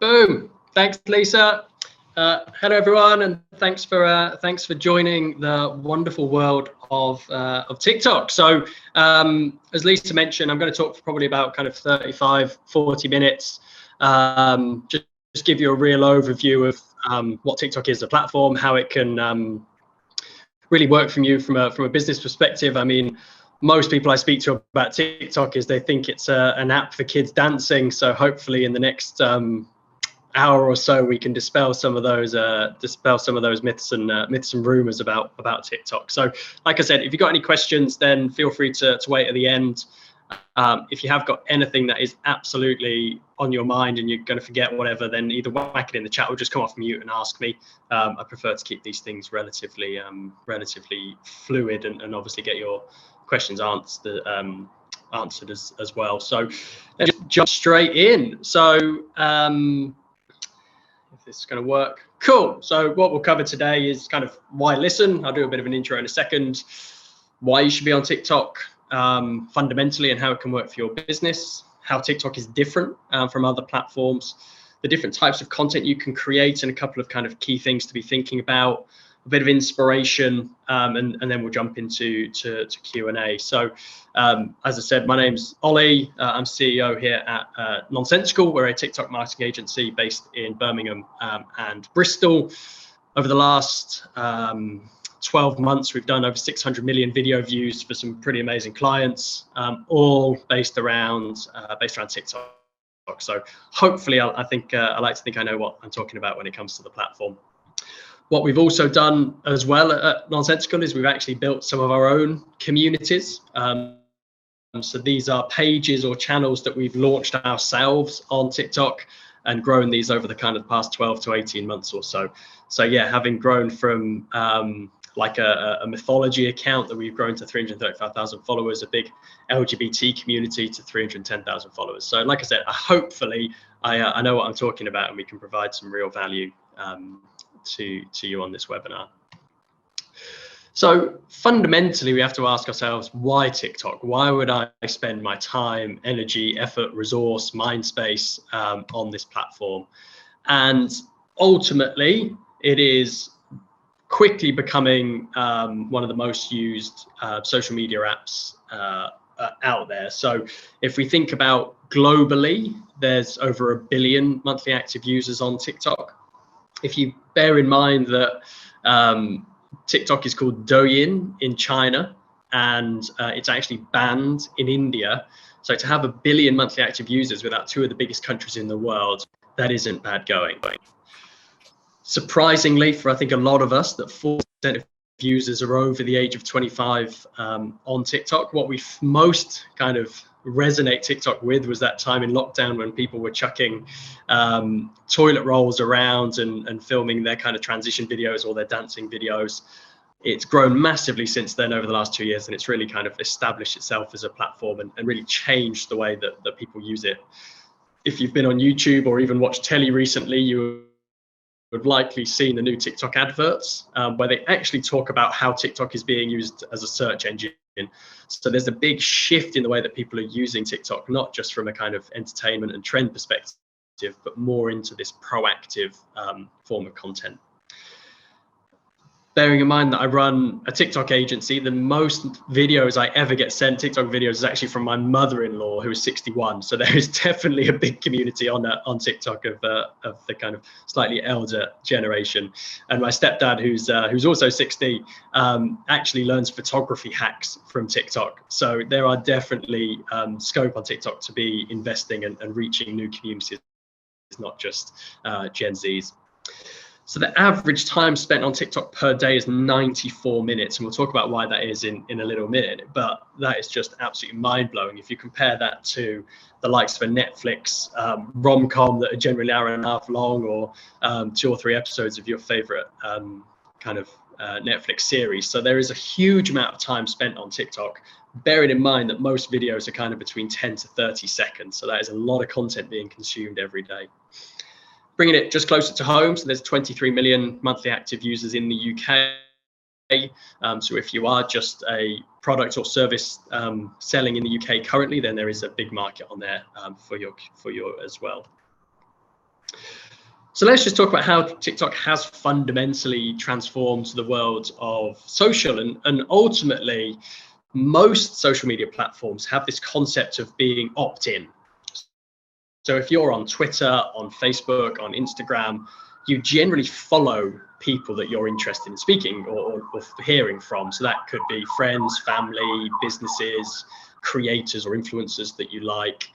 Boom. Thanks, Lisa. Hello, everyone, and thanks for joining the wonderful world of TikTok. So, as Lisa mentioned, I'm going to talk for probably about kind of 35, 40 minutes. Just give you a real overview of what TikTok is, the platform, how it can really work from a business perspective. I mean, most people I speak to about TikTok is they think it's an app for kids dancing. So hopefully in the next hour or so we can dispel some of those myths and rumors about TikTok. So like I said, if you've got any questions, then feel free to wait at the end. If you have got anything that is absolutely on your mind and you're going to forget whatever, then either whack it in the chat or just come off mute and ask me. I prefer to keep these things relatively fluid and obviously get your questions answered as well. So let's jump straight in. So if this is going to work, cool. So what we'll cover today is kind of why listen. I'll do a bit of an intro in a second. Why you should be on TikTok fundamentally and how it can work for your business. How TikTok is different from other platforms. The different types of content you can create and a couple of kind of key things to be thinking about. A bit of inspiration, and then we'll jump into Q&A. So, as I said, my name's Oli. I'm CEO here at Nonsensical. We're a TikTok marketing agency based in Birmingham and Bristol. Over the last 12 months, we've done over 600 million video views for some pretty amazing clients, all based around TikTok. So hopefully, I like to think I know what I'm talking about when it comes to the platform. What we've also done as well at Nonsensical is we've actually built some of our own communities. So these are pages or channels that we've launched ourselves on TikTok and grown these over the kind of past 12 to 18 months or so. So yeah, having grown from like a mythology account that we've grown to 335,000 followers, a big LGBT community to 310,000 followers. So like I said, hopefully I know what I'm talking about and we can provide some real value to you on this webinar. So fundamentally, we have to ask ourselves, why TikTok? Why would I spend my time, energy, effort, resource, mind space on this platform? And ultimately, it is quickly becoming one of the most used social media apps out there. So if we think about globally, there's over 1 billion monthly active users on TikTok. If you bear in mind that TikTok is called Douyin in China and it's actually banned in India. So to have 1 billion monthly active users without two of the biggest countries in the world, that isn't bad going. Surprisingly, for I think a lot of us, that 4% of users are over the age of 25 on TikTok. What we most kind of resonate TikTok with was that time in lockdown when people were chucking toilet rolls around and filming their kind of transition videos or their dancing videos. It's grown massively since then over the last 2 years, and it's really kind of established itself as a platform and really changed the way that people use it. If you've been on YouTube or even watched telly recently, you would likely seen the new TikTok adverts where they actually talk about how TikTok is being used as a search engine. So there's a big shift in the way that people are using TikTok, not just from a kind of entertainment and trend perspective, but more into this proactive form of content. Bearing in mind that I run a TikTok agency, the most videos I ever get sent, TikTok videos, is actually from my mother-in-law, who is 61. So there is definitely a big community on TikTok of the kind of slightly elder generation. And my stepdad, who's also 60, actually learns photography hacks from TikTok. So there are definitely scope on TikTok to be investing and reaching new communities, not just Gen Zs. So the average time spent on TikTok per day is 94 minutes. And we'll talk about why that is in a little minute, but that is just absolutely mind blowing. If you compare that to the likes of a Netflix rom-com that are generally an hour and a half long, or 2 or 3 episodes of your favorite kind of Netflix series. So there is a huge amount of time spent on TikTok, bearing in mind that most videos are kind of between 10 to 30 seconds. So that is a lot of content being consumed every day. Bringing it just closer to home, so there's 23 million monthly active users in the UK. So if you are just a product or service selling in the UK currently, then there is a big market on there for your as well. So let's just talk about how TikTok has fundamentally transformed the world of social, and ultimately most social media platforms have this concept of being opt-in. So if you're on Twitter, on Facebook, on Instagram, you generally follow people that you're interested in speaking or hearing from. So that could be friends, family, businesses, creators or influencers that you like.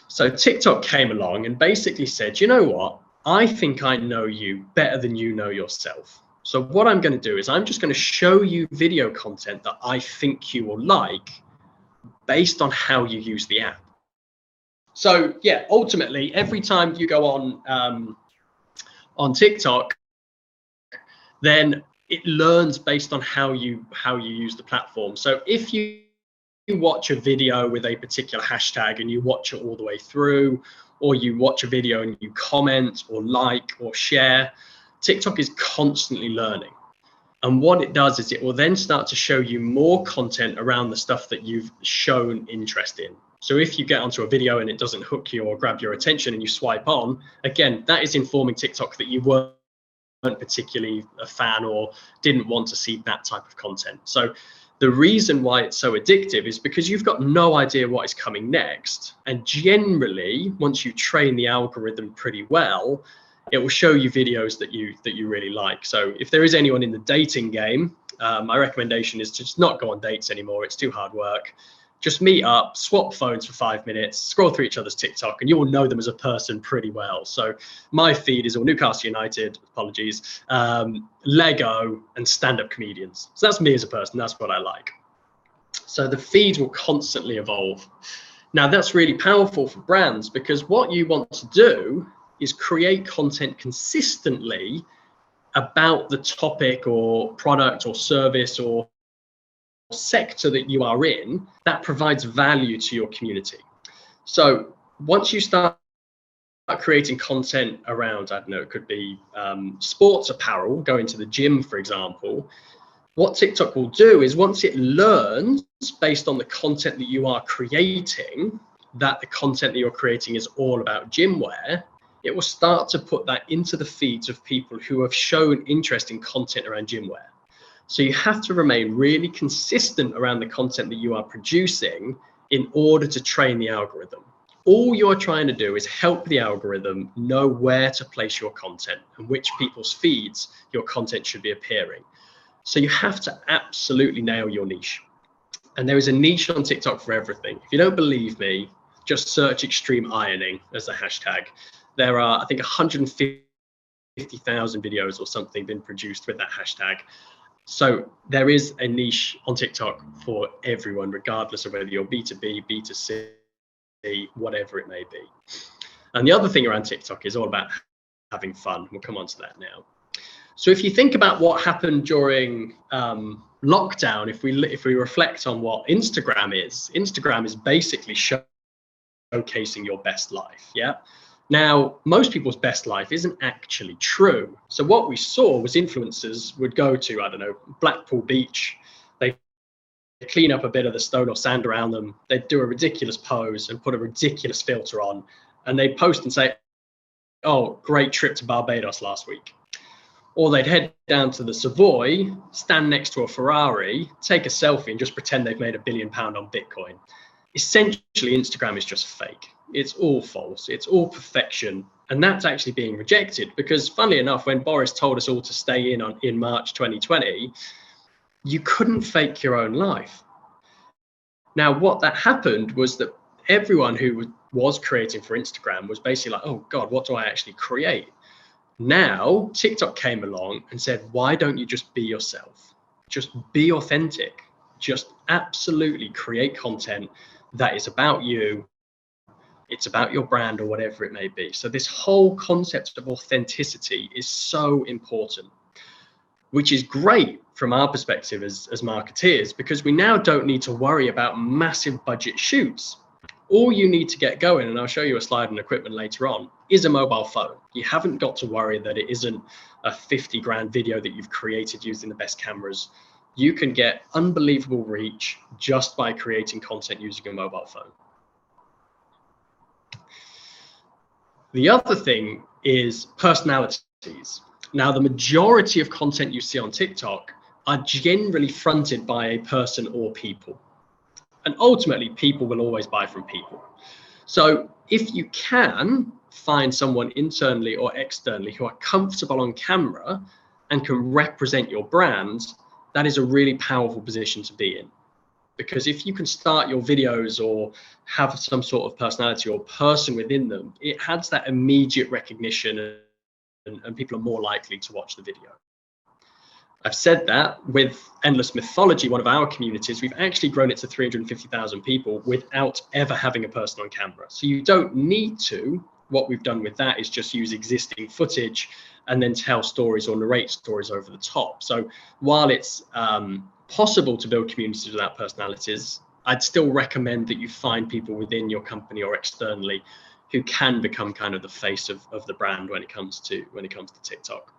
So TikTok came along and basically said, you know what? I think I know you better than you know yourself. So what I'm going to do is I'm just going to show you video content that I think you will like based on how you use the app. So yeah, ultimately, every time you go on TikTok, then it learns based on how you use the platform. So if you watch a video with a particular hashtag and you watch it all the way through, or you watch a video and you comment or like or share, TikTok is constantly learning. And what it does is it will then start to show you more content around the stuff that you've shown interest in. So if you get onto a video and it doesn't hook you or grab your attention and you swipe on, again, that is informing TikTok that you weren't particularly a fan or didn't want to see that type of content. So the reason why it's so addictive is because you've got no idea what is coming next. And generally, once you train the algorithm pretty well, it will show you videos that you really like. So if there is anyone in the dating game, my recommendation is to just not go on dates anymore. It's too hard work. Just meet up, swap phones for 5 minutes, scroll through each other's TikTok, and you will know them as a person pretty well. So my feed is all Newcastle United, apologies, Lego, and stand-up comedians. So that's me as a person. That's what I like. So the feed will constantly evolve. Now that's really powerful for brands, because what you want to do is create content consistently about the topic or product or service or sector that you are in that provides value to your community. So once you start creating content around, I don't know, it could be sports apparel, going to the gym, for example, what TikTok will do is once it learns based on the content that you are creating, that the content that you're creating is all about gym wear, it will start to put that into the feeds of people who have shown interest in content around gym wear. So you have to remain really consistent around the content that you are producing in order to train the algorithm. All you're trying to do is help the algorithm know where to place your content and which people's feeds your content should be appearing. So you have to absolutely nail your niche. And there is a niche on TikTok for everything. If you don't believe me, just search extreme ironing as a hashtag. There are, I think, 150,000 videos or something been produced with that hashtag. So there is a niche on TikTok for everyone, regardless of whether you're B2B, B2C, whatever it may be. And the other thing around TikTok is all about having fun. We'll come on to that now. So if you think about what happened during lockdown, if we reflect on what Instagram is basically showcasing your best life. Yeah. Now, most people's best life isn't actually true. So what we saw was influencers would go to, I don't know, Blackpool Beach. They clean up a bit of the stone or sand around them. They'd do a ridiculous pose and put a ridiculous filter on. And they'd post and say, oh, great trip to Barbados last week. Or they'd head down to the Savoy, stand next to a Ferrari, take a selfie and just pretend they've made £1 billion on Bitcoin. Essentially, Instagram is just fake. It's all false. It's all perfection. And that's actually being rejected because, funnily enough, when Boris told us all to stay in March 2020, you couldn't fake your own life. Now, what that happened was that everyone who was creating for Instagram was basically like, oh, God, what do I actually create? Now, TikTok came along and said, why don't you just be yourself? Just be authentic. Just absolutely create content that is about you. It's about your brand or whatever it may be. So this whole concept of authenticity is so important, which is great from our perspective as marketeers, because we now don't need to worry about massive budget shoots. All you need to get going, and I'll show you a slide on equipment later on, is a mobile phone. You haven't got to worry that it isn't a 50 grand video that you've created using the best cameras. You can get unbelievable reach just by creating content using a mobile phone. The other thing is personalities. Now, the majority of content you see on TikTok are generally fronted by a person or people. And ultimately, people will always buy from people. So if you can find someone internally or externally who are comfortable on camera and can represent your brand, that is a really powerful position to be in. Because if you can start your videos or have some sort of personality or person within them, it has that immediate recognition and people are more likely to watch the video. I've said that with Endless Mythology, one of our communities, we've actually grown it to 350,000 people without ever having a person on camera. So you don't need to. What we've done with that is just use existing footage and then tell stories or narrate stories over the top. So while it's possible to build communities without personalities, I'd still recommend that you find people within your company or externally who can become kind of the face of the brand when it comes to TikTok.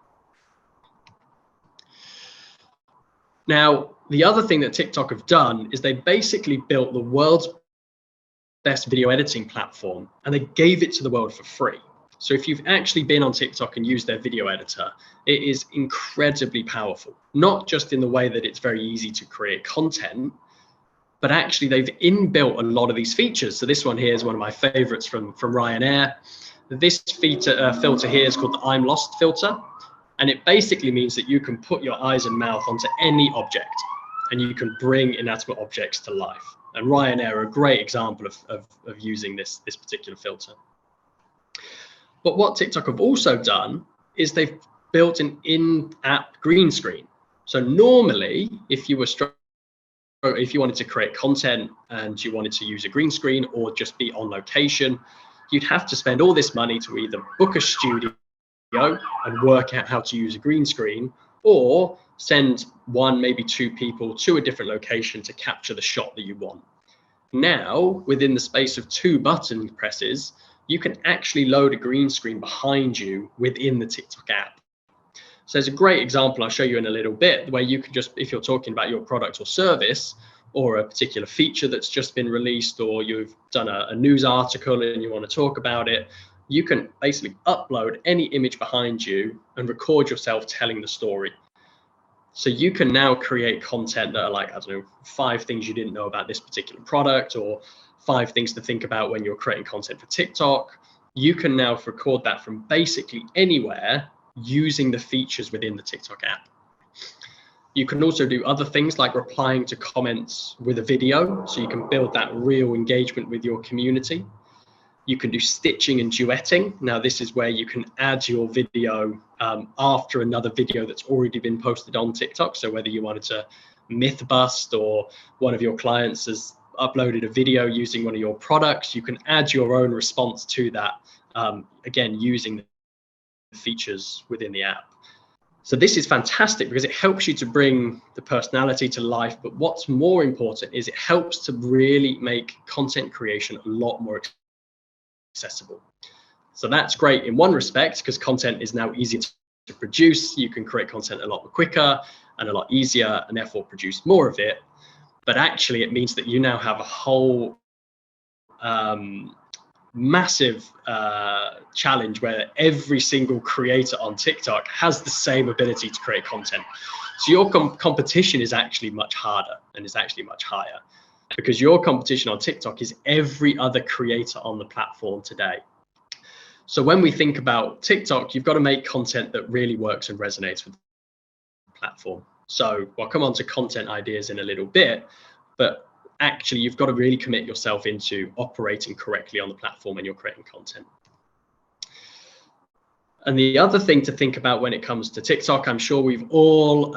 Now, the other thing that TikTok have done is they basically built the world's best video editing platform, and they gave it to the world for free. So if you've actually been on TikTok and used their video editor, it is incredibly powerful, not just in the way that it's very easy to create content, but actually they've inbuilt a lot of these features. So this one here is one of my favorites from Ryanair. This filter here is called the I'm Lost filter. And it basically means that you can put your eyes and mouth onto any object and you can bring inanimate objects to life. And Ryanair are a great example of using this particular filter. But what TikTok have also done is they've built an in-app green screen. So normally, if you wanted to create content and you wanted to use a green screen or just be on location, you'd have to spend all this money to either book a studio and work out how to use a green screen, or send one, maybe two people to a different location to capture the shot that you want. Now, within the space of 2 button presses, you can actually load a green screen behind you within the TikTok app. So there's a great example I'll show you in a little bit where you can just, if you're talking about your product or service or a particular feature that's just been released, or you've done a news article and you want to talk about it, you can basically upload any image behind you and record yourself telling the story. So you can now create content that are like, I don't know, 5 things you didn't know about this particular product, or 5 things to think about when you're creating content for TikTok. You can now record that from basically anywhere using the features within the TikTok app. You can also do other things like replying to comments with a video, so you can build that real engagement with your community. You can do stitching and duetting. Now, this is where you can add your video after another video that's already been posted on TikTok. So whether you wanted to myth bust or one of your clients has uploaded a video using one of your products, you can add your own response to that, again, using the features within the app. So this is fantastic because it helps you to bring the personality to life. But what's more important is it helps to really make content creation a lot more accessible. So that's great in one respect, because content is now easier to produce. You can create content a lot quicker and a lot easier, and therefore produce more of it. But actually, it means that you now have a whole massive challenge where every single creator on TikTok has the same ability to create content. So your competition is actually much harder and is actually much higher, because your competition on TikTok is every other creator on the platform today. So when we think about TikTok, you've got to make content that really works and resonates with the platform. So I'll come on to content ideas in a little bit, but actually you've got to really commit yourself into operating correctly on the platform when you're creating content. And the other thing to think about when it comes to TikTok, I'm sure we've all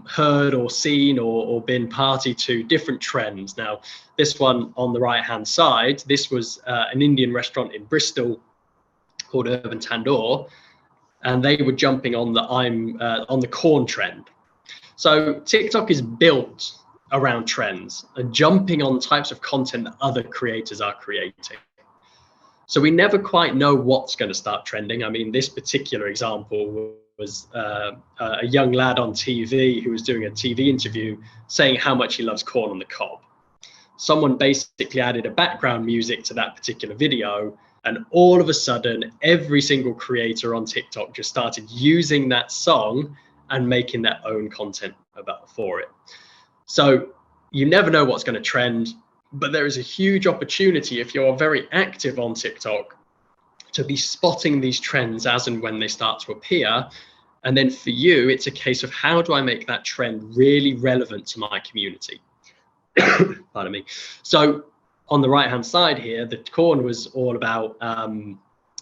heard or seen or been party to different trends. Now, this one on the right-hand side, this was an Indian restaurant in Bristol called Urban Tandoor, and they were jumping on the corn trend. So TikTok is built around trends and jumping on types of content that other creators are creating. So we never quite know what's going to start trending. I mean, this particular example was a young lad on TV who was doing a TV interview saying how much he loves corn on the cob. Someone basically added a background music to that particular video, And all of a sudden, every single creator on TikTok just started using that song and making their own content for it. So you never know what's going to trend, but there is a huge opportunity if you're very active on TikTok to be spotting these trends as and when they start to appear. And then for you, it's a case of how do I make that trend really relevant to my community? Pardon me. So on the right hand side here, the corn was all about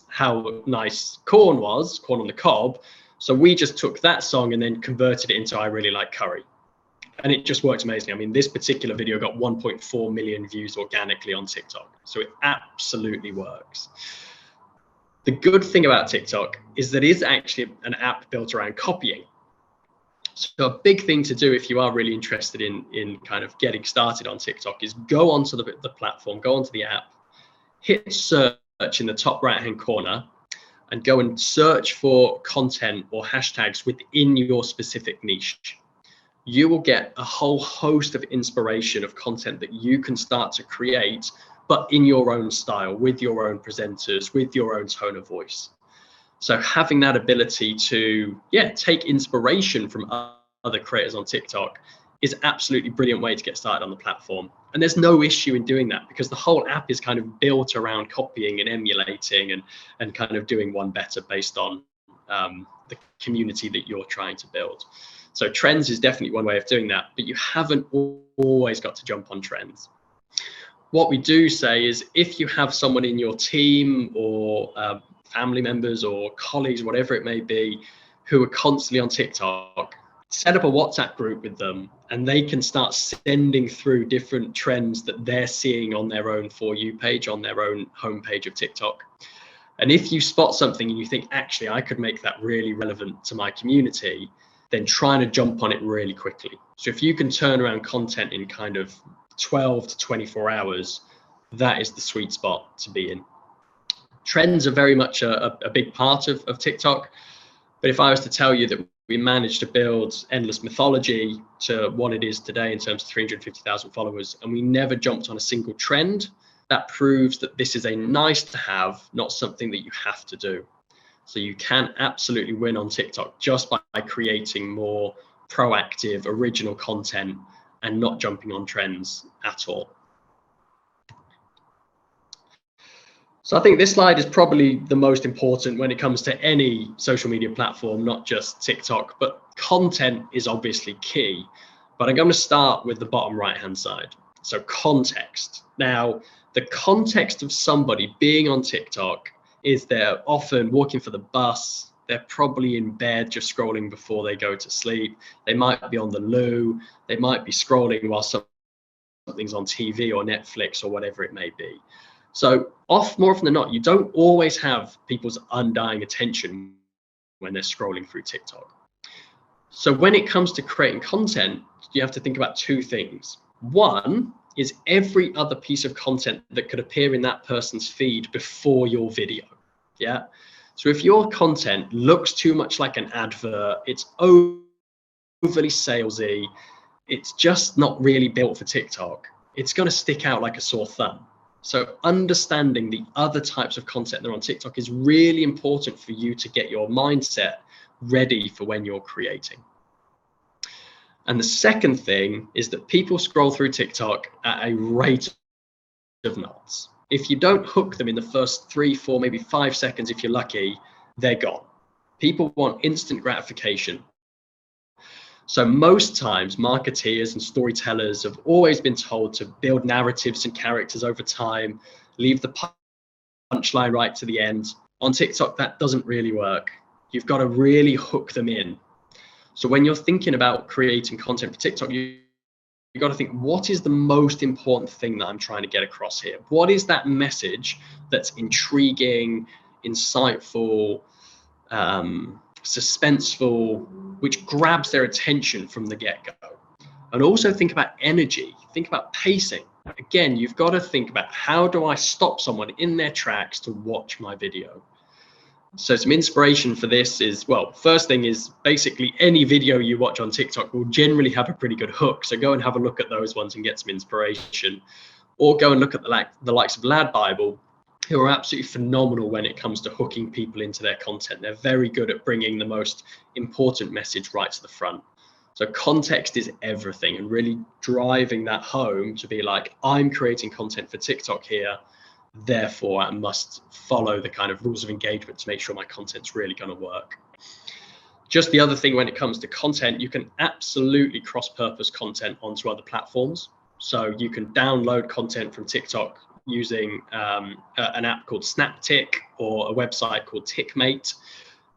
how nice corn was, corn on the cob. So we just took that song and then converted it into I really like curry. And it just works amazingly. I mean, this particular video got 1.4 million views organically on TikTok. So it absolutely works. The good thing about TikTok is that it is actually an app built around copying. So a big thing to do if you are really interested in kind of getting started on TikTok is go onto the platform, go onto the app, hit search in the top right-hand corner, and go and search for content or hashtags within your specific niche. You will get a whole host of inspiration of content that you can start to create, but in your own style, with your own presenters, with your own tone of voice. So having that ability to, take inspiration from other creators on TikTok is absolutely brilliant way to get started on the platform. And there's no issue in doing that because the whole app is kind of built around copying and emulating and kind of doing one better based on the community that you're trying to build. So trends is definitely one way of doing that, but you haven't always got to jump on trends. What we do say is if you have someone in your team or family members or colleagues, whatever it may be, who are constantly on TikTok, set up a WhatsApp group with them and they can start sending through different trends that they're seeing on their own For You page, on their own homepage of TikTok. And if you spot something and you think, actually, I could make that really relevant to my community, then trying to jump on it really quickly. So if you can turn around content in kind of 12 to 24 hours, that is the sweet spot to be in. Trends are very much a big part of TikTok. But if I was to tell you that we managed to build Endless Mythology to what it is today in terms of 350,000 followers, and we never jumped on a single trend, that proves that this is a nice to have, not something that you have to do. So you can absolutely win on TikTok just by creating more proactive, original content and not jumping on trends at all. So I think this slide is probably the most important when it comes to any social media platform, not just TikTok, but content is obviously key. But I'm going to start with the bottom right-hand side. So context. Now, the context of somebody being on TikTok is they're often walking for the bus, they're probably in bed just scrolling before they go to sleep, they might be on the loo, they might be scrolling while something's on TV or Netflix or whatever it may be. So more often than not, you don't always have people's undying attention when they're scrolling through TikTok. So when it comes to creating content, you have to think about two things. One is every other piece of content that could appear in that person's feed before your video. Yeah. So if your content looks too much like an advert, it's overly salesy, it's just not really built for TikTok, it's going to stick out like a sore thumb. So understanding the other types of content that are on TikTok is really important for you to get your mindset ready for when you're creating. And the second thing is that people scroll through TikTok at a rate of knots. If you don't hook them in the first 3, 4, maybe 5 seconds, if you're lucky, they're gone. People want instant gratification. So most times marketeers and storytellers have always been told to build narratives and characters over time, leave the punchline right to the end. On TikTok, that doesn't really work. You've got to really hook them in. So when you're thinking about creating content for TikTok, you've got to think, what is the most important thing that I'm trying to get across here? What is that message that's intriguing, insightful, suspenseful, which grabs their attention from the get-go? And also think about energy, think about pacing. Again, you've got to think about, how do I stop someone in their tracks to watch my video? So some inspiration for this is, well, first thing is basically any video you watch on TikTok will generally have a pretty good hook. So go and have a look at those ones and get some inspiration, or go and look at the likes of Lad Bible. who are absolutely phenomenal when it comes to hooking people into their content. They're very good at bringing the most important message right to the front. So context is everything, and really driving that home to be like, I'm creating content for TikTok here, therefore I must follow the kind of rules of engagement to make sure my content's really going to work. Just the other thing when it comes to content, you can absolutely cross-purpose content onto other platforms. So you can download content from TikTok using an app called SnapTick or a website called TickMate,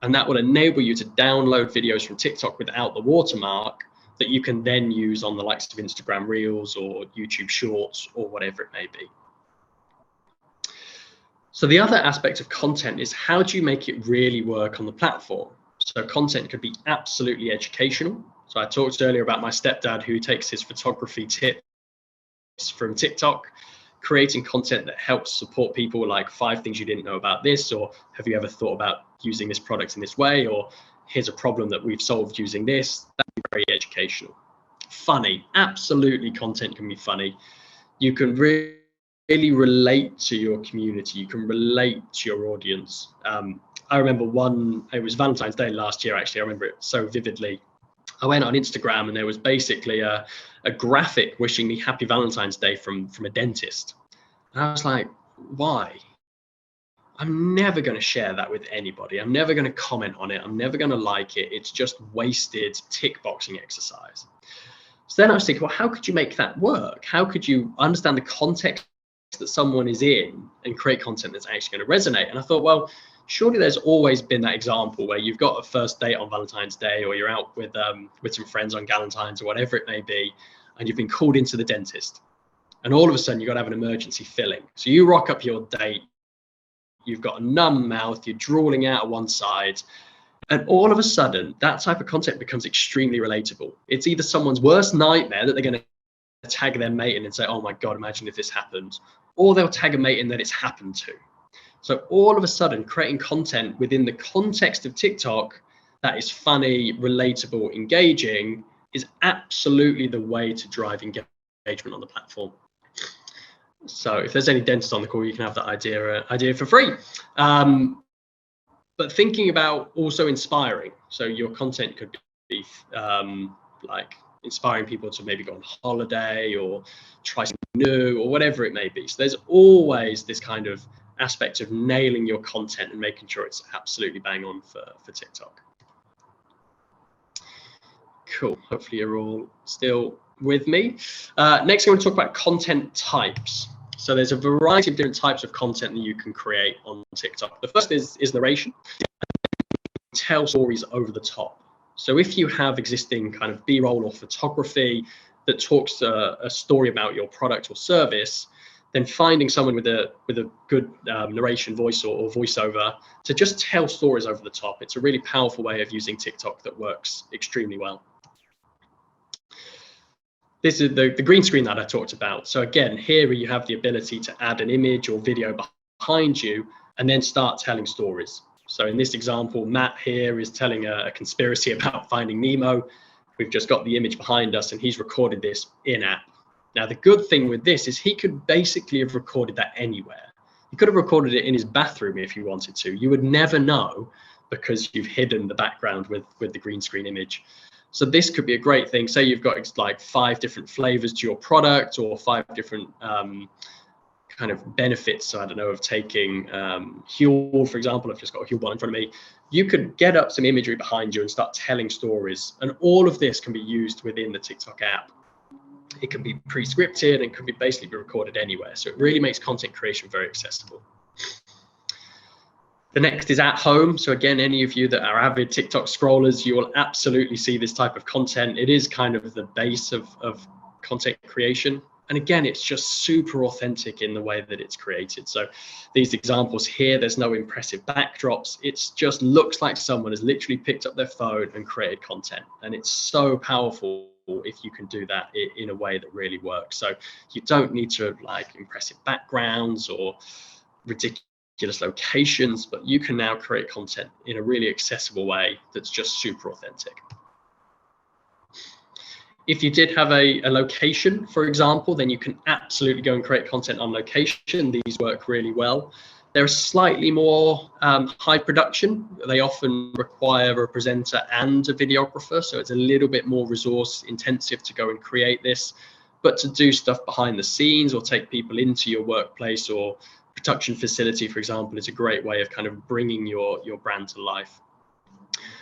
and that will enable you to download videos from TikTok without the watermark that you can then use on the likes of Instagram Reels or YouTube Shorts or whatever it may be. So the other aspect of content is, how do you make it really work on the platform? So content could be absolutely educational. So I talked earlier about my stepdad who takes his photography tips from TikTok, creating content that helps support people, like 5 things you didn't know about this, or have you ever thought about using this product in this way, or here's a problem that we've solved using this. That'd be very educational. Funny, absolutely, content can be funny. You can really relate to your community, you can relate to your audience. I remember it was Valentine's Day last year, actually, I remember it so vividly. I went on Instagram and there was basically a graphic wishing me happy Valentine's Day from a dentist. And I was like, why? I'm never going to share that with anybody. I'm never going to comment on it. I'm never going to like it. It's just wasted tick boxing exercise. So then I was thinking, well, how could you make that work? How could you understand the context that someone is in and create content that's actually going to resonate? And I thought, well, surely there's always been that example where you've got a first date on Valentine's Day, or you're out with some friends on Galentine's or whatever it may be, and you've been called into the dentist. And all of a sudden you've got to have an emergency filling. So you rock up your date, you've got a numb mouth, you're drooling out of one side. And all of a sudden that type of content becomes extremely relatable. It's either someone's worst nightmare that they're going to tag their mate in and say, oh my God, imagine if this happened, or they'll tag a mate in that it's happened to. So all of a sudden, creating content within the context of TikTok that is funny, relatable, engaging is absolutely the way to drive engagement on the platform. So if there's any dentists on the call, you can have that idea for free. But thinking about also inspiring. So your content could be like inspiring people to maybe go on holiday or try something new or whatever it may be. So there's always this kind of aspect of nailing your content and making sure it's absolutely bang on for TikTok. Cool. Hopefully you're all still with me. Next, I'm going to talk about content types. So there's a variety of different types of content that you can create on TikTok. The first is narration. Tell stories over the top. So if you have existing kind of B-roll or photography that talks a story about your product or service, then finding someone with a good narration voice or voiceover to just tell stories over the top. It's a really powerful way of using TikTok that works extremely well. This is the green screen that I talked about. So again, here you have the ability to add an image or video behind you and then start telling stories. So in this example, Matt here is telling a conspiracy about Finding Nemo. We've just got the image behind us and he's recorded this in-app. Now, the good thing with this is he could basically have recorded that anywhere. He could have recorded it in his bathroom if he wanted to. You would never know because you've hidden the background with the green screen image. So this could be a great thing. Say you've got like 5 different flavors to your product or 5 different kind of benefits. So I don't know, of taking Huel, for example. I've just got a Huel bottle in front of me. You could get up some imagery behind you and start telling stories. And all of this can be used within the TikTok app. It can be pre-scripted and could be basically be recorded anywhere. So it really makes content creation very accessible. The next is at home. So again, any of you that are avid TikTok scrollers, you will absolutely see this type of content. It is kind of the base of content creation. And again, it's just super authentic in the way that it's created. So these examples here, there's no impressive backdrops. It just looks like someone has literally picked up their phone and created content. And it's so powerful if you can do that in a way that really works. So you don't need to have like impressive backgrounds or ridiculous locations, but you can now create content in a really accessible way that's just super authentic. If you did have a location, for example, then you can absolutely go and create content on location. These work really well. They're slightly more high production. They often require a presenter and a videographer, so it's a little bit more resource intensive to go and create this. But to do stuff behind the scenes or take people into your workplace or production facility, for example, is a great way of kind of bringing your brand to life.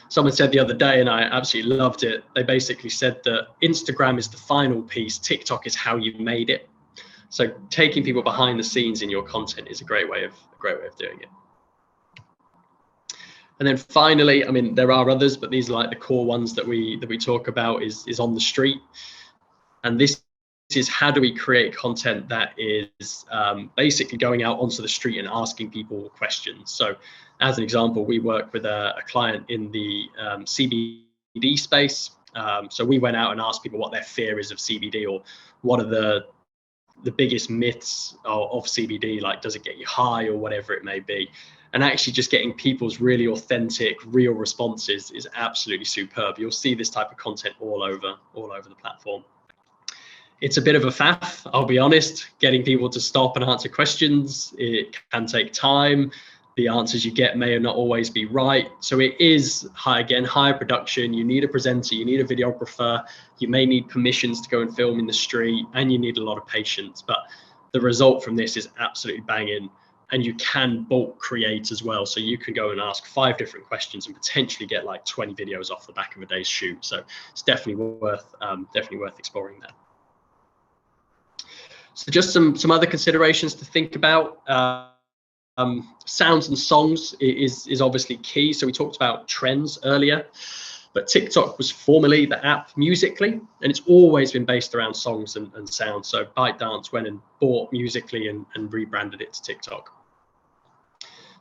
Someone said the other day, and I absolutely loved it, they basically said that Instagram is the final piece, TikTok is how you made it. So taking people behind the scenes in your content is a great way of doing it. And then finally, I mean, there are others, but these are like the core ones that we talk about is on the street. And this is how do we create content that is basically going out onto the street and asking people questions. So as an example, we work with a client in the CBD space. So we went out and asked people what their fear is of CBD, or what are the biggest myths of CBD, like does it get you high or whatever it may be. And actually just getting people's really authentic, real responses is absolutely superb. You'll see this type of content all over the platform. It's a bit of a faff, I'll be honest, getting people to stop and answer questions. It can take time. The answers you get may not always be right. So it is, higher production. You need a presenter, you need a videographer, you may need permissions to go and film in the street, and you need a lot of patience. But the result from this is absolutely banging. And you can bulk create as well. So you can go and ask 5 different questions and potentially get like 20 videos off the back of a day's shoot. So it's definitely worth exploring that. So just some other considerations to think about. Sounds and songs is obviously key. So we talked about trends earlier, but TikTok was formerly the app Musical.ly, and it's always been based around songs and sounds. So ByteDance went and bought Musical.ly and rebranded it to TikTok.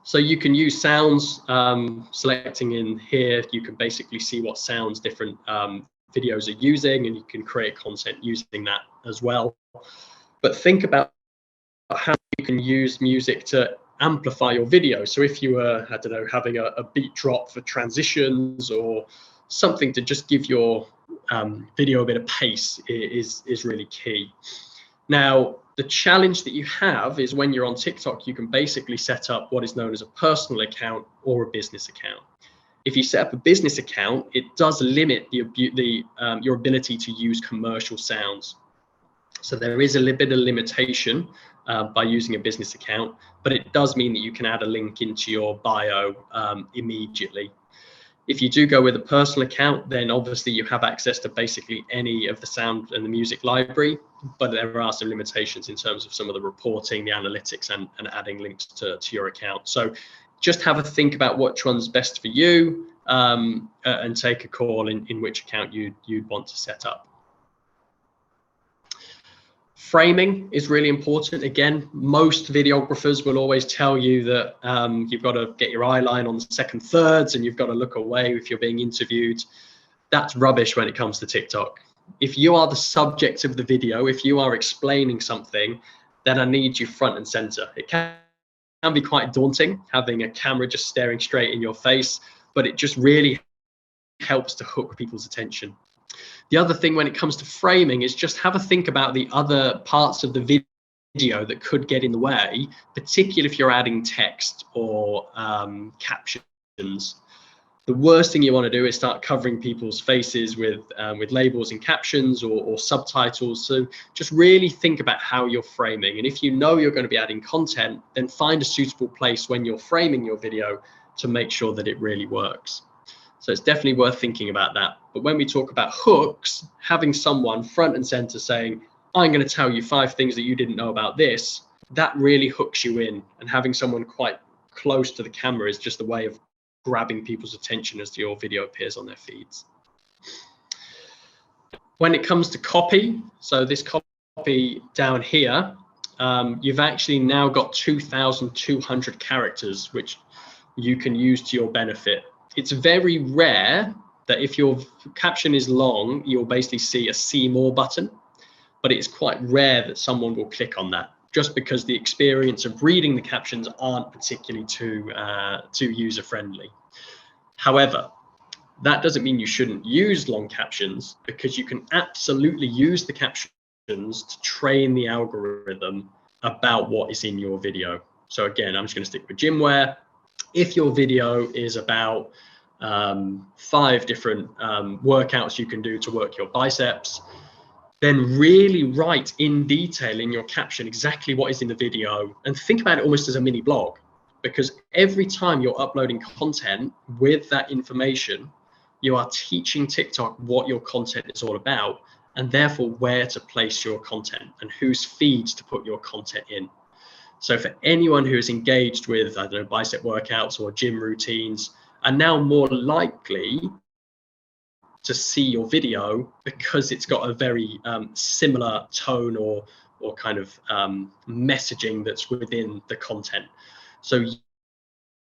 So you can use sounds, selecting in here, you can basically see what sounds different videos are using, and you can create content using that as well. But think about how you can use music to amplify your video. So if you were, I don't know, having a beat drop for transitions or something to just give your video a bit of pace is really key. Now, the challenge that you have is when you're on TikTok, you can basically set up what is known as a personal account or a business account. If you set up a business account, it does limit your ability to use commercial sounds. So there is a little bit of limitation by using a business account, but it does mean that you can add a link into your bio immediately. If you do go with a personal account, then obviously you have access to basically any of the sound and the music library, but there are some limitations in terms of some of the reporting, the analytics, and adding links to your account. So just have a think about which one's best for you, and take a call in which account you'd want to set up. Framing is really important. Again, most videographers will always tell you that you've got to get your eye line on the second thirds and you've got to look away if you're being interviewed. That's rubbish when it comes to TikTok. If you are the subject of the video, if you are explaining something, then I need you front and center. It can be quite daunting having a camera just staring straight in your face, but it just really helps to hook people's attention. The other thing when it comes to framing is just have a think about the other parts of the video that could get in the way, particularly if you're adding text or captions. The worst thing you want to do is start covering people's faces with labels and captions or subtitles. So just really think about how you're framing. And if you know you're going to be adding content, then find a suitable place when you're framing your video to make sure that it really works. So it's definitely worth thinking about that. But when we talk about hooks, having someone front and center saying, I'm going to tell you 5 things that you didn't know about this, that really hooks you in. And having someone quite close to the camera is just a way of grabbing people's attention as your video appears on their feeds. When it comes to copy, so this copy down here, you've actually now got 2,200 characters, which you can use to your benefit. It's very rare that if your caption is long, you'll basically see a see more button, but it's quite rare that someone will click on that just because the experience of reading the captions aren't particularly too user-friendly. However, That doesn't mean you shouldn't use long captions, because you can absolutely use the captions to train the algorithm about what is in your video. So again, I'm just going to stick with gym wear. If your video is about 5 different workouts you can do to work your biceps, then really write in detail in your caption exactly what is in the video, and think about it almost as a mini blog, because every time you're uploading content with that information, you are teaching TikTok what your content is all about, and therefore where to place your content and whose feeds to put your content in. So for anyone who is engaged with, I don't know, bicep workouts or gym routines, are now more likely to see your video because it's got a very similar tone or kind of messaging that's within the content. So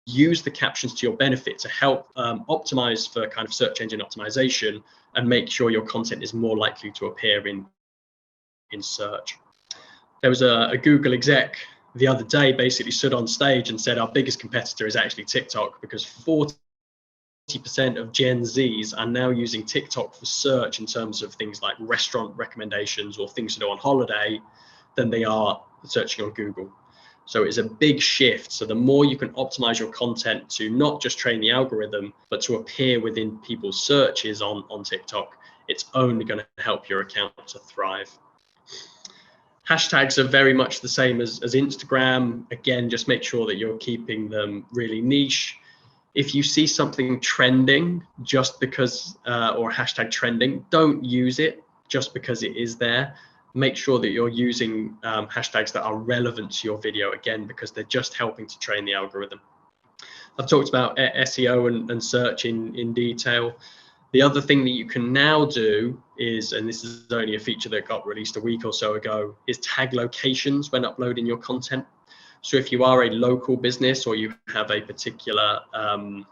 use the captions to your benefit to help optimize for kind of search engine optimization, and make sure your content is more likely to appear in search. There was a Google exec the other day basically stood on stage and said our biggest competitor is actually TikTok, because 40% of Gen Zs are now using TikTok for search in terms of things like restaurant recommendations or things to do on holiday than they are searching on Google. So it's a big shift. So the more you can optimize your content to not just train the algorithm, but to appear within people's searches on TikTok, it's only going to help your account to thrive. Hashtags are very much the same as Instagram. Again, just make sure that you're keeping them really niche. If you see something trending just because, or hashtag trending, don't use it just because it is there. Make sure that you're using hashtags that are relevant to your video, again, because they're just helping to train the algorithm. I've talked about SEO and search in detail. The other thing that you can now do is, and this is only a feature that got released a week or so ago, is tag locations when uploading your content. So if you are a local business, or you have a particular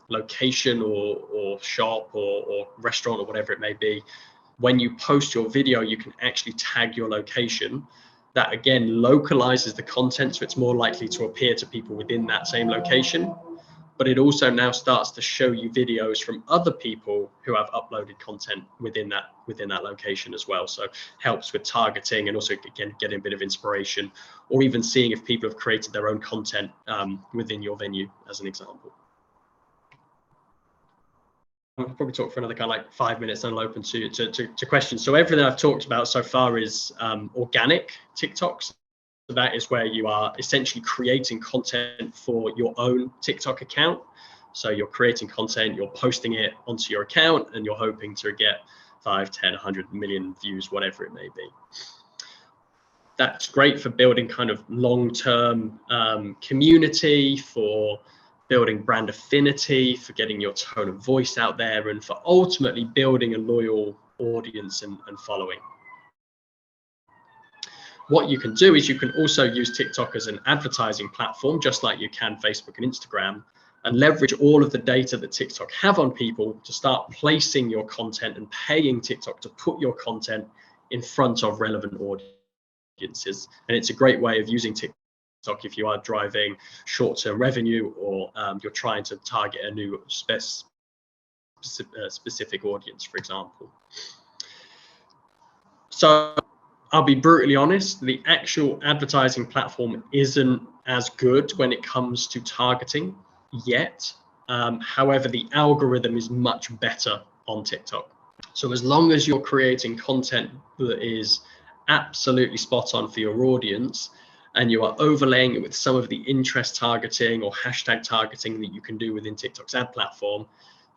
location or shop or restaurant or whatever it may be, when you post your video, you can actually tag your location. That again localizes the content, so it's more likely to appear to people within that same location. But it also now starts to show you videos from other people who have uploaded content within that location as well. So helps with targeting, and also again getting a bit of inspiration, or even seeing if people have created their own content within your venue, as an example. I'll probably talk for another kind of like 5 minutes, and I'll open to questions. So everything I've talked about so far is organic TikToks. So that is where you are essentially creating content for your own TikTok account. So you're creating content, you're posting it onto your account, and you're hoping to get 5, 10, 100 million views, whatever it may be. That's great for building kind of long-term community, for building brand affinity, for getting your tone of voice out there, and for ultimately building a loyal audience and following. What you can do is you can also use TikTok as an advertising platform, just like you can Facebook and Instagram, and leverage all of the data that TikTok have on people to start placing your content and paying TikTok to put your content in front of relevant audiences. And it's a great way of using TikTok if you are driving short-term revenue, or you're trying to target a new specific audience, for example. So I'll be brutally honest, the actual advertising platform isn't as good when it comes to targeting yet. However, the algorithm is much better on TikTok. So as long as you're creating content that is absolutely spot on for your audience, and you are overlaying it with some of the interest targeting or hashtag targeting that you can do within TikTok's ad platform,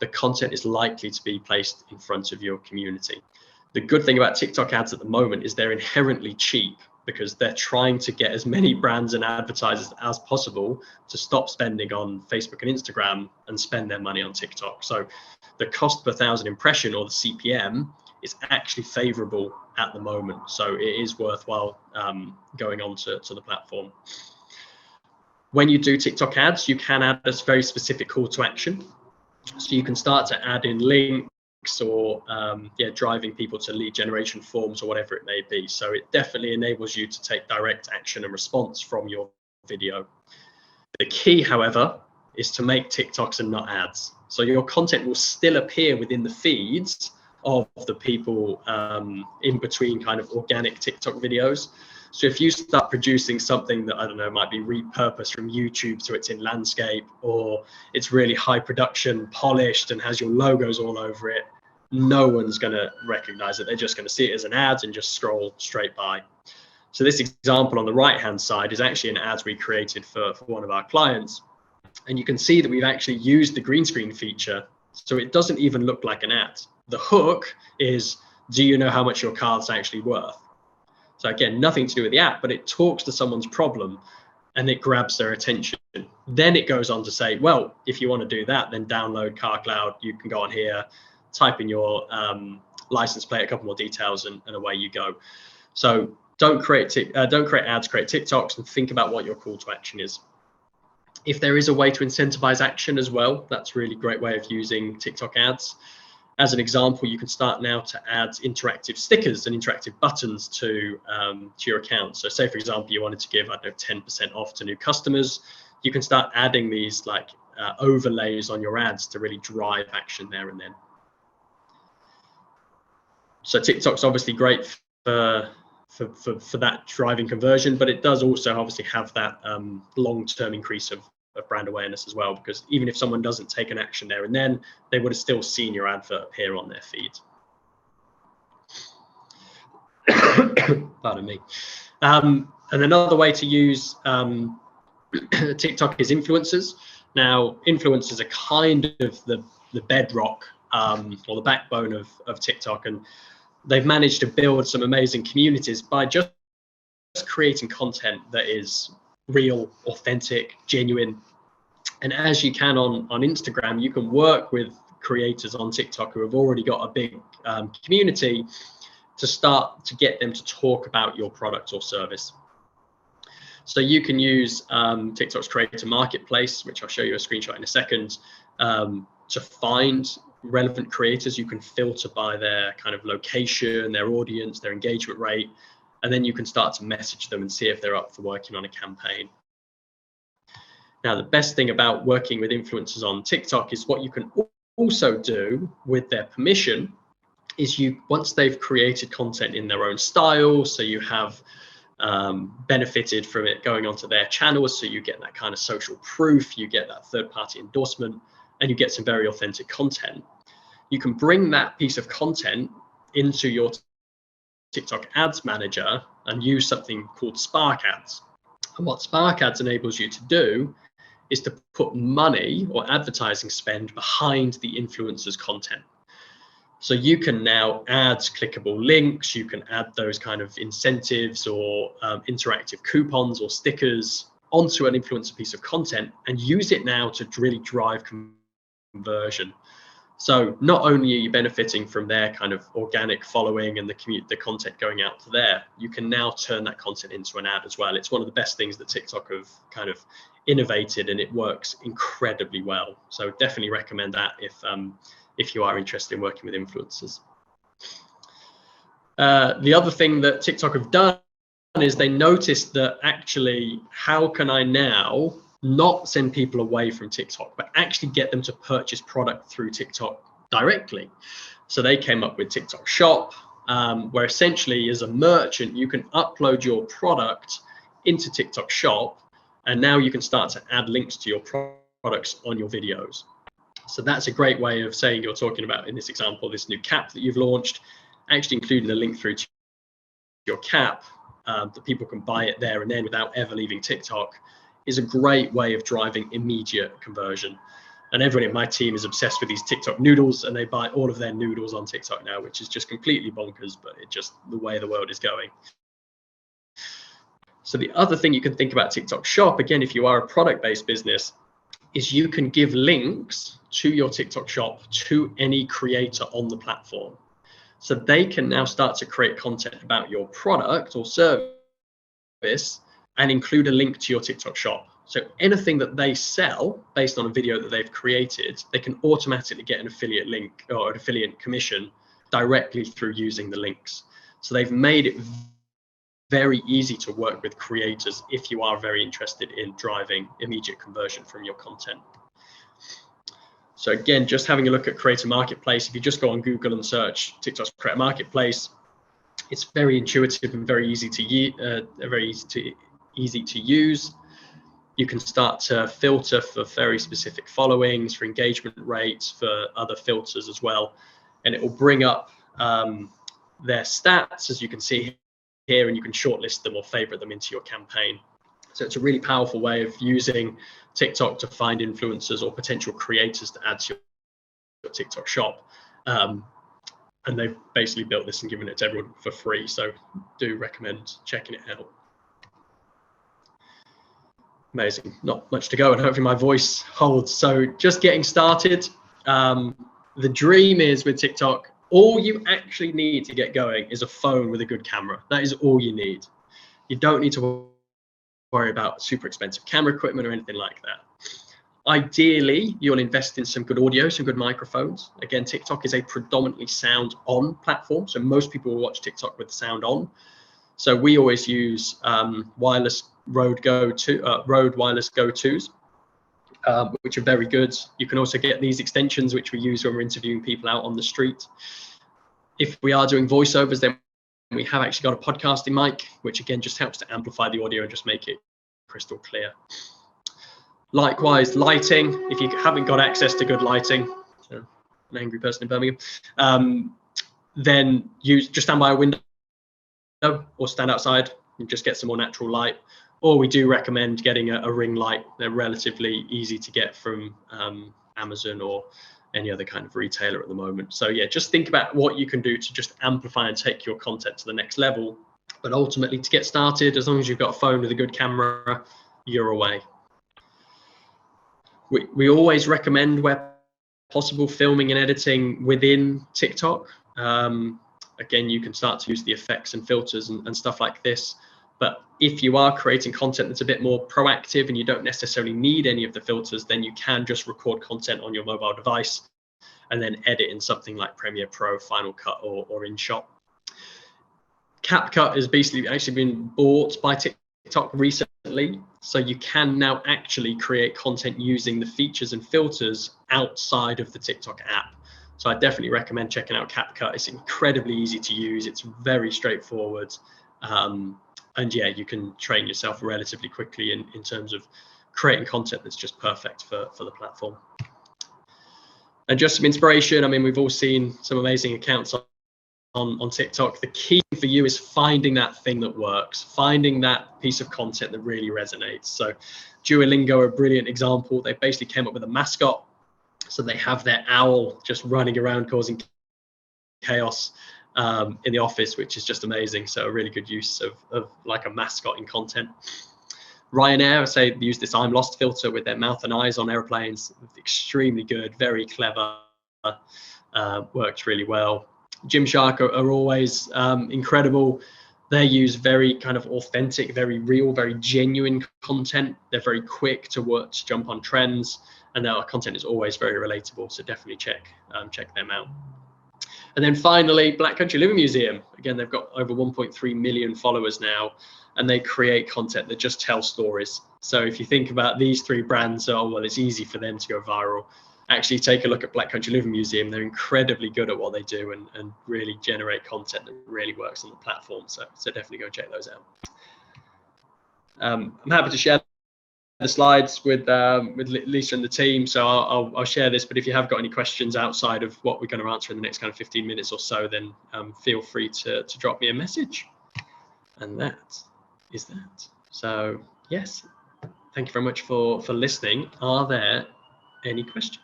the content is likely to be placed in front of your community. The good thing about TikTok ads at the moment is they're inherently cheap, because they're trying to get as many brands and advertisers as possible to stop spending on Facebook and Instagram and spend their money on TikTok. So the cost per 1,000 impression, or the CPM, is actually favorable at the moment. So it is worthwhile going on to the platform. When you do TikTok ads, you can add a very specific call to action. So you can start to add in links, or driving people to lead generation forms, or whatever it may be. So it definitely enables you to take direct action and response from your video. The key, however, is to make TikToks and not ads. So your content will still appear within the feeds of the people in between kind of organic TikTok videos. So if you start producing something that, I don't know, might be repurposed from YouTube, so it's in landscape, or it's really high production, polished, and has your logos all over it, no one's going to recognize it. They're just going to see it as an ad and just scroll straight by. So this example on the right-hand side is actually an ad we created for one of our clients. And you can see that we've actually used the green screen feature, so it doesn't even look like an ad. The hook is, do you know how much your car's actually worth? So again, nothing to do with the app, but it talks to someone's problem and it grabs their attention. Then it goes on to say, well, if you want to do that, then download CarCloud. You can go on here, type in your license plate, a couple more details, and away you go. So don't create ads, create TikToks, and think about what your call to action is. If there is a way to incentivize action as well, that's a really great way of using TikTok ads. As an example, you can start now to add interactive stickers and interactive buttons to your account. So say, for example, you wanted to give, I don't know, 10% off to new customers. You can start adding these like overlays on your ads to really drive action there and then. So TikTok's obviously great for that driving conversion, but it does also obviously have that long-term increase of brand awareness as well, because even if someone doesn't take an action there and then, they would have still seen your advert appear on their feed. Pardon me. And another way to use TikTok is influencers. Now, influencers are kind of the bedrock or the backbone of TikTok, and they've managed to build some amazing communities by just creating content that is real, authentic, genuine. And as you can on Instagram, you can work with creators on TikTok who have already got a big community to start to get them to talk about your product or service. So you can use TikTok's creator marketplace, which I'll show you a screenshot in a second, to find relevant creators. You can filter by their kind of location, their audience, their engagement rate, and then you can start to message them and see if they're up for working on a campaign. Now, the best thing about working with influencers on TikTok is what you can also do with their permission is once they've created content in their own style, so you have benefited from it going onto their channels, so you get that kind of social proof, you get that third-party endorsement, and you get some very authentic content. You can bring that piece of content into your TikTok ads manager and use something called Spark Ads. And what Spark Ads enables you to do is to put money or advertising spend behind the influencer's content. So you can now add clickable links, you can add those kind of incentives or interactive coupons or stickers onto an influencer piece of content and use it now to really drive conversion. So not only are you benefiting from their kind of organic following and the content going out to there, you can now turn that content into an ad as well. It's one of the best things that TikTok have kind of innovated, and it works incredibly well. So definitely recommend that if you are interested in working with influencers. The other thing that TikTok have done is they noticed that actually, how can I now not send people away from TikTok, but actually get them to purchase product through TikTok directly? So they came up with TikTok Shop, where essentially as a merchant, you can upload your product into TikTok Shop, and now you can start to add links to your products on your videos. So that's a great way of saying, you're talking about, in this example, this new cap that you've launched, actually including a link through to your cap that people can buy it there and then without ever leaving TikTok, is a great way of driving immediate conversion. And everyone in my team is obsessed with these TikTok noodles, and they buy all of their noodles on TikTok now, which is just completely bonkers, but it's just the way the world is going. So the other thing you can think about TikTok Shop, again, if you are a product-based business, is you can give links to your TikTok Shop to any creator on the platform. So they can now start to create content about your product or service and include a link to your TikTok Shop. So anything that they sell based on a video that they've created, they can automatically get an affiliate link or an affiliate commission directly through using the links. So they've made it very easy to work with creators if you are very interested in driving immediate conversion from your content. So again, just having a look at Creator Marketplace, if you just go on Google and search TikTok's Creator Marketplace, it's very intuitive and very easy to use. You can start to filter for very specific followings, for engagement rates, for other filters as well. And it will bring up their stats, as you can see here, and you can shortlist them or favorite them into your campaign. So it's a really powerful way of using TikTok to find influencers or potential creators to add to your TikTok shop. And they've basically built this and given it to everyone for free. So do recommend checking it out. Amazing, not much to go, and hopefully my voice holds. So just getting started. The dream is with TikTok, all you actually need to get going is a phone with a good camera. That is all you need. You don't need to worry about super expensive camera equipment or anything like that. Ideally, you'll invest in some good audio, some good microphones. Again, TikTok is a predominantly sound on platform, so most people will watch TikTok with sound on. So we always use wireless Rode wireless Go-Tos, which are very good. You can also get these extensions, which we use when we're interviewing people out on the street. If we are doing voiceovers, then we have actually got a podcasting mic, which again just helps to amplify the audio and just make it crystal clear. Likewise, lighting. If you haven't got access to good lighting, so an angry person in Birmingham, then just stand by a window or stand outside and just get some more natural light. Or we do recommend getting a ring light. They're relatively easy to get from Amazon or any other kind of retailer at the moment. So yeah, just think about what you can do to just amplify and take your content to the next level. But ultimately, to get started, as long as you've got a phone with a good camera, you're away. We always recommend, where possible, filming and editing within TikTok. Again, you can start to use the effects and filters and stuff like this. But if you are creating content that's a bit more proactive and you don't necessarily need any of the filters, then you can just record content on your mobile device and then edit in something like Premiere Pro, Final Cut, or InShot. CapCut has basically actually been bought by TikTok recently. So you can now actually create content using the features and filters outside of the TikTok app. So I definitely recommend checking out CapCut. It's incredibly easy to use. It's very straightforward. And yeah, you can train yourself relatively quickly in terms of creating content that's just perfect for the platform. And just some inspiration. I mean, we've all seen some amazing accounts on TikTok. The key for you is finding that thing that works, finding that piece of content that really resonates. So Duolingo are a brilliant example. They basically came up with a mascot. So they have their owl just running around causing chaos in the office, which is just amazing. So a really good use of like a mascot in content. Ryanair, say, they use this I'm lost filter with their mouth and eyes on airplanes. Extremely good, very clever, works really well. Gymshark are always incredible. They use very kind of authentic, very real, very genuine content. They're very quick to jump on trends, and their content is always very relatable. So definitely check them out. And then finally, Black Country Living Museum. Again, they've got over 1.3 million followers now, and they create content that just tells stories. So if you think about these three brands, oh, well, it's easy for them to go viral. Actually, take a look at Black Country Living Museum. They're incredibly good at what they do and really generate content that really works on the platform. So definitely go check those out. I'm happy to share the slides with Lisa and the team. So I'll share this, but if you have got any questions outside of what we're going to answer in the next kind of 15 minutes or so, then feel free to drop me a message. And that is that. So yes, thank you very much for listening. Are there any questions?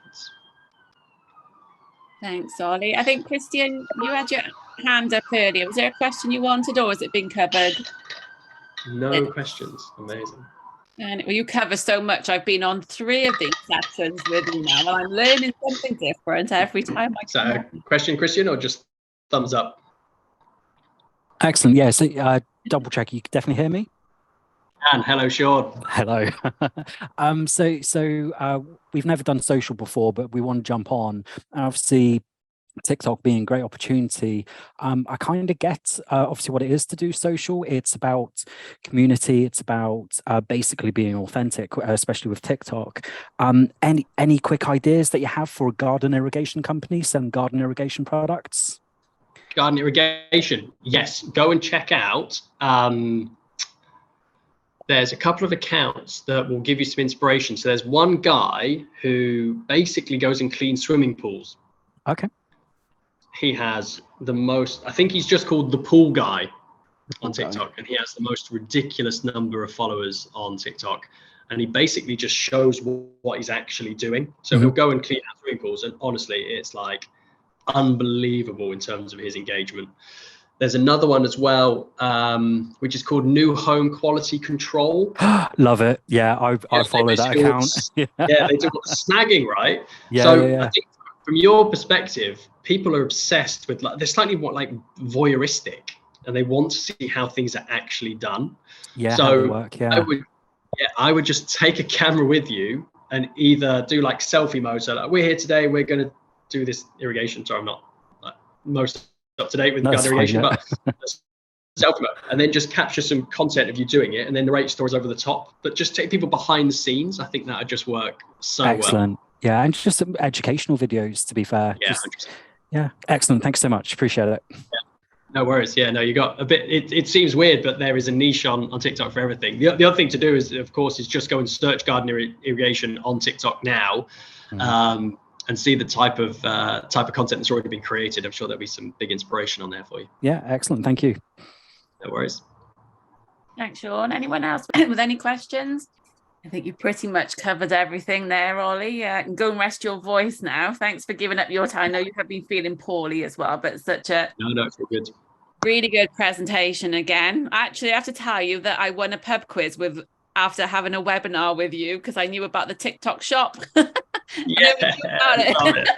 Thanks, Oli. I think, Christian, you had your hand up earlier. Was there a question you wanted, or has it been covered? No questions. Amazing. And you cover so much. I've been on 3 of these sessions with you now, and I'm learning something different every time I come on. Question, Christian, or just thumbs up? Excellent. Yeah, so double check. You can definitely hear me? And hello, Sean. Hello. So we've never done social before, but we want to jump on. And obviously, TikTok being a great opportunity. I kind of get obviously what it is to do social. It's about community. It's about basically being authentic, especially with TikTok. Any quick ideas that you have for a garden irrigation company selling garden irrigation products? Garden irrigation, yes. Go and check out. There's a couple of accounts that will give you some inspiration. So there's one guy who basically goes and cleans swimming pools. Okay. He has the most, I think he's just called the pool guy on TikTok, and he has the most ridiculous number of followers on TikTok. And he basically just shows what he's actually doing. So he'll go and clean out swimming pools, and honestly, it's like unbelievable in terms of his engagement. There's another one as well, which is called New Home Quality Control. Love it. Yeah, I follow that account. Yeah, they do snagging, right? Yeah, so yeah. I think from your perspective, people are obsessed with, like, they're slightly more like voyeuristic, and they want to see how things are actually done. Yeah, so how they work, yeah. I would just take a camera with you and either do like selfie mode. So like, we're here today, we're going to do this irrigation. So I'm not like most up to date with garden irrigation, but selfie mode, and then just capture some content of you doing it, and then narrate stories over the top. But just take people behind the scenes. I think that would just work so excellent. well. Yeah, and just some educational videos, to be fair. Yeah, Excellent. Thanks so much. Appreciate it. Yeah. No worries. Yeah, no, you got a bit. It seems weird, but there is a niche on TikTok for everything. The other thing to do is, of course, is just go and search garden irrigation on TikTok now, and see the type of content that's already been created. I'm sure there'll be some big inspiration on there for you. Yeah, excellent. Thank you. No worries. Thanks, Sean. Anyone else with any questions? I think you pretty much covered everything there, Ollie. Go and rest your voice now. Thanks for giving up your time. I know you have been feeling poorly as well, but such a no, it's all good. Really good presentation again. Actually, I have to tell you that I won a pub quiz after having a webinar with you, because I knew about the TikTok shop. Yeah, about it.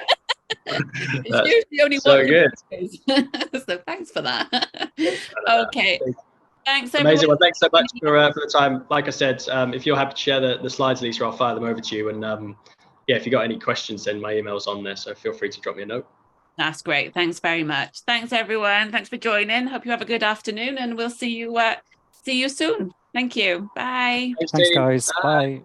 It's usually only so one good. So thanks for that. Okay. Thanks, everyone. Amazing. Well, thanks so much for the time. Like I said, if you're happy to share the slides, Lisa, I'll fire them over to you. And yeah, if you got any questions, then my email's on there. So feel free to drop me a note. That's great. Thanks very much. Thanks, everyone. Thanks for joining. Hope you have a good afternoon, and we'll see you soon. Thank you. Bye. Thanks, guys. Bye.